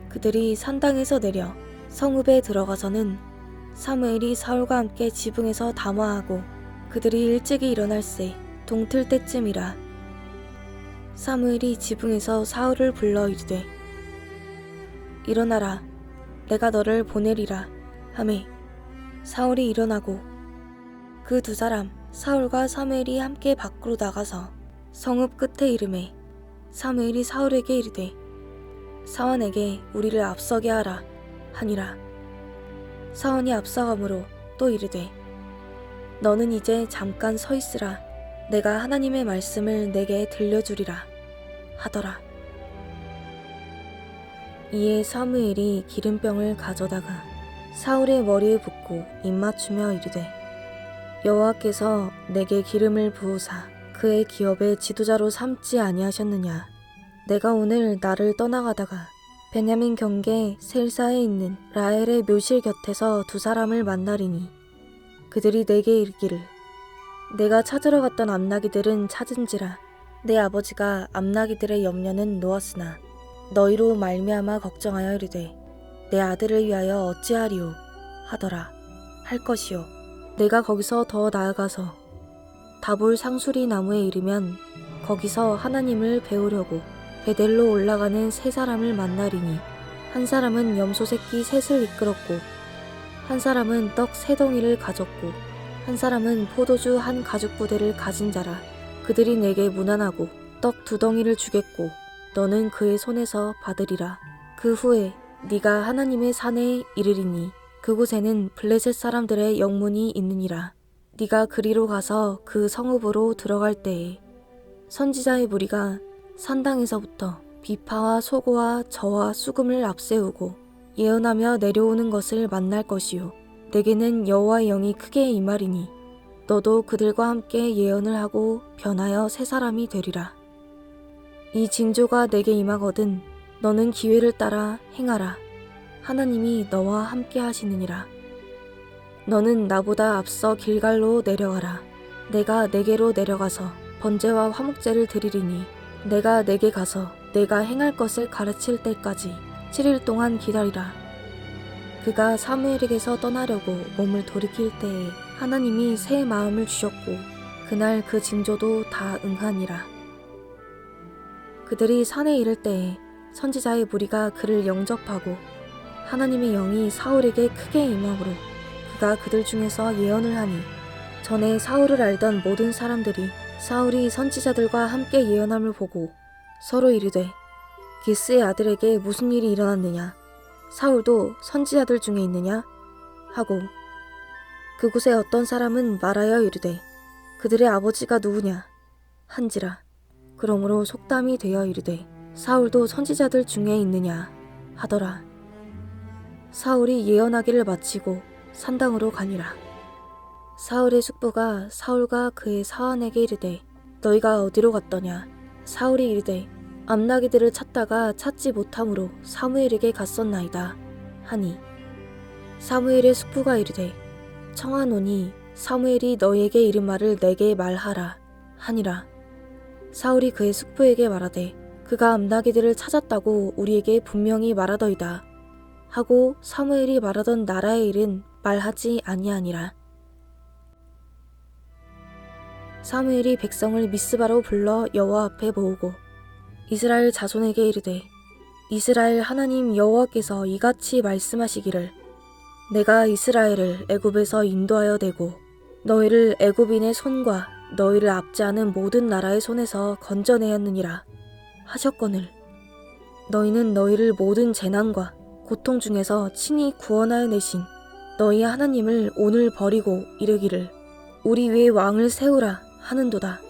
그들이 산당에서 내려 성읍에 들어가서는 사무엘이 사울과 함께 지붕에서 담화하고 그들이 일찍이 일어날새 동틀 때쯤이라. 사무엘이 지붕에서 사울을 불러 이르되 일어나라, 내가 너를 보내리라 하매 사울이 일어나고 그 두 사람 사울과 사무엘이 함께 밖으로 나가서 성읍 끝에 이르매 사무엘이 사울에게 이르되 사원에게 우리를 앞서게 하라 하니라. 사원이 앞서가므로 또 이르되 너는 이제 잠깐 서 있으라, 내가 하나님의 말씀을 내게 들려주리라 하더라. 이에 사무엘이 기름병을 가져다가 사울의 머리에 붓고 입맞추며 이르되 여호와께서 내게 기름을 부으사 그의 기업의 지도자로 삼지 아니하셨느냐. 내가 오늘 나를 떠나가다가 베냐민 경계 셀사에 있는 라헬의 묘실 곁에서 두 사람을 만나리니 그들이 내게 이르기를 내가 찾으러 갔던 암나기들은 찾은지라 내 아버지가 암나기들의 염려는 놓았으나 너희로 말미암아 걱정하여 이르되 내 아들을 위하여 어찌하리오 하더라 할 것이요. 내가 거기서 더 나아가서 다볼 상수리 나무에 이르면 거기서 하나님을 배우려고 베델로 올라가는 세 사람을 만나리니 한 사람은 염소 새끼 셋을 이끌었고 한 사람은 떡 세 덩이를 가졌고 한 사람은 포도주 한 가죽 부대를 가진 자라. 그들이 내게 문안하고 떡 두 덩이를 주겠고 너는 그의 손에서 받으리라. 그 후에 네가 하나님의 산에 이르리니 그곳에는 블레셋 사람들의 영문이 있느니라. 네가 그리로 가서 그 성읍으로 들어갈 때에 선지자의 무리가 산당에서부터 비파와 소고와 저와 수금을 앞세우고 예언하며 내려오는 것을 만날 것이요. 내게는 여호와의 영이 크게 임하리니 너도 그들과 함께 예언을 하고 변하여 새 사람이 되리라. 이 징조가 내게 임하거든 너는 기회를 따라 행하라. 하나님이 너와 함께 하시느니라. 너는 나보다 앞서 길갈로 내려가라. 내가 내게로 내려가서 번제와 화목제를 드리리니 내가 내게 가서 내가 행할 것을 가르칠 때까지 7일 동안 기다리라. 그가 사무엘에게서 떠나려고 몸을 돌이킬 때에 하나님이 새 마음을 주셨고 그날 그 징조도 다 응하니라. 그들이 산에 이를 때에 선지자의 무리가 그를 영접하고 하나님의 영이 사울에게 크게 임함으로 그가 그들 중에서 예언을 하니 전에 사울을 알던 모든 사람들이 사울이 선지자들과 함께 예언함을 보고 서로 이르되 기스의 아들에게 무슨 일이 일어났느냐, 사울도 선지자들 중에 있느냐 하고 그곳에 어떤 사람은 말하여 이르되 그들의 아버지가 누구냐 한지라. 그러므로 속담이 되어 이르되 사울도 선지자들 중에 있느냐 하더라. 사울이 예언하기를 마치고 산당으로 가니라. 사울의 숙부가 사울과 그의 사환에게 이르되 너희가 어디로 갔더냐. 사울이 이르되 암나기들을 찾다가 찾지 못함으로 사무엘에게 갔었나이다 하니 사무엘의 숙부가 이르되 청하노니 사무엘이 너희에게 이른 말을 내게 말하라 하니라. 사울이 그의 숙부에게 말하되 그가 암나기들을 찾았다고 우리에게 분명히 말하더이다 하고 사무엘이 말하던 나라의 일은 말하지 아니하니라. 사무엘이 백성을 미스바로 불러 여호와 앞에 모으고 이스라엘 자손에게 이르되 이스라엘 하나님 여호와께서 이같이 말씀하시기를 내가 이스라엘을 애굽에서 인도하여 내고 너희를 애굽인의 손과 너희를 압제하는 모든 나라의 손에서 건져내었느니라 하셨거늘 너희는 너희를 모든 재난과 고통 중에서 친히 구원하여 내신 너희 하나님을 오늘 버리고 이르기를 우리 위에 왕을 세우라 하는도다.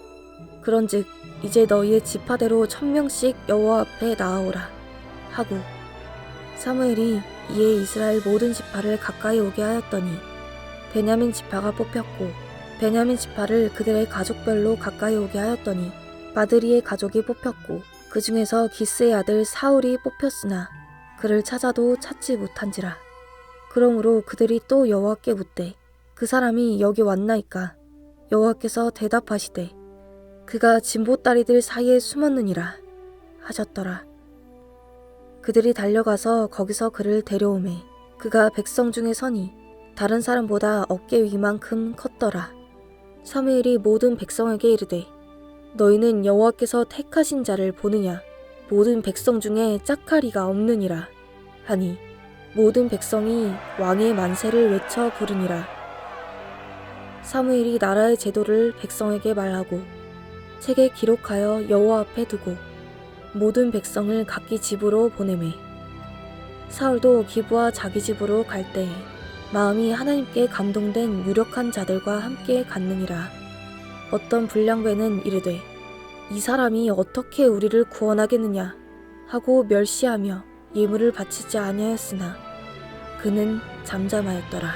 그런즉 이제 너희의 지파대로 1000명씩 여호와 앞에 나아오라 하고 사무엘이 이에 이스라엘 모든 지파를 가까이 오게 하였더니 베냐민 지파가 뽑혔고 베냐민 지파를 그들의 가족별로 가까이 오게 하였더니 마드리의 가족이 뽑혔고 그 중에서 기스의 아들 사울이 뽑혔으나 그를 찾아도 찾지 못한지라. 그러므로 그들이 또 여호와께 묻되 그 사람이 여기 왔나이까. 여호와께서 대답하시되 그가 진보다리들 사이에 숨었느니라 하셨더라. 그들이 달려가서 거기서 그를 데려오매 그가 백성 중에 서니 다른 사람보다 어깨 위만큼 컸더라. 사무엘이 모든 백성에게 이르되 너희는 여호와께서 택하신 자를 보느냐? 모든 백성 중에 짝하리가 없느니라 하니 모든 백성이 왕의 만세를 외쳐 부르니라. 사무엘이 나라의 제도를 백성에게 말하고 책에 기록하여 여호와 앞에 두고 모든 백성을 각기 집으로 보내매 사울도 기브와 자기 집으로 갈 때에 마음이 하나님께 감동된 유력한 자들과 함께 갔느니라. 어떤 불량배는 이르되 이 사람이 어떻게 우리를 구원하겠느냐 하고 멸시하며 예물을 바치지 아니하였으나 그는 잠잠하였더라.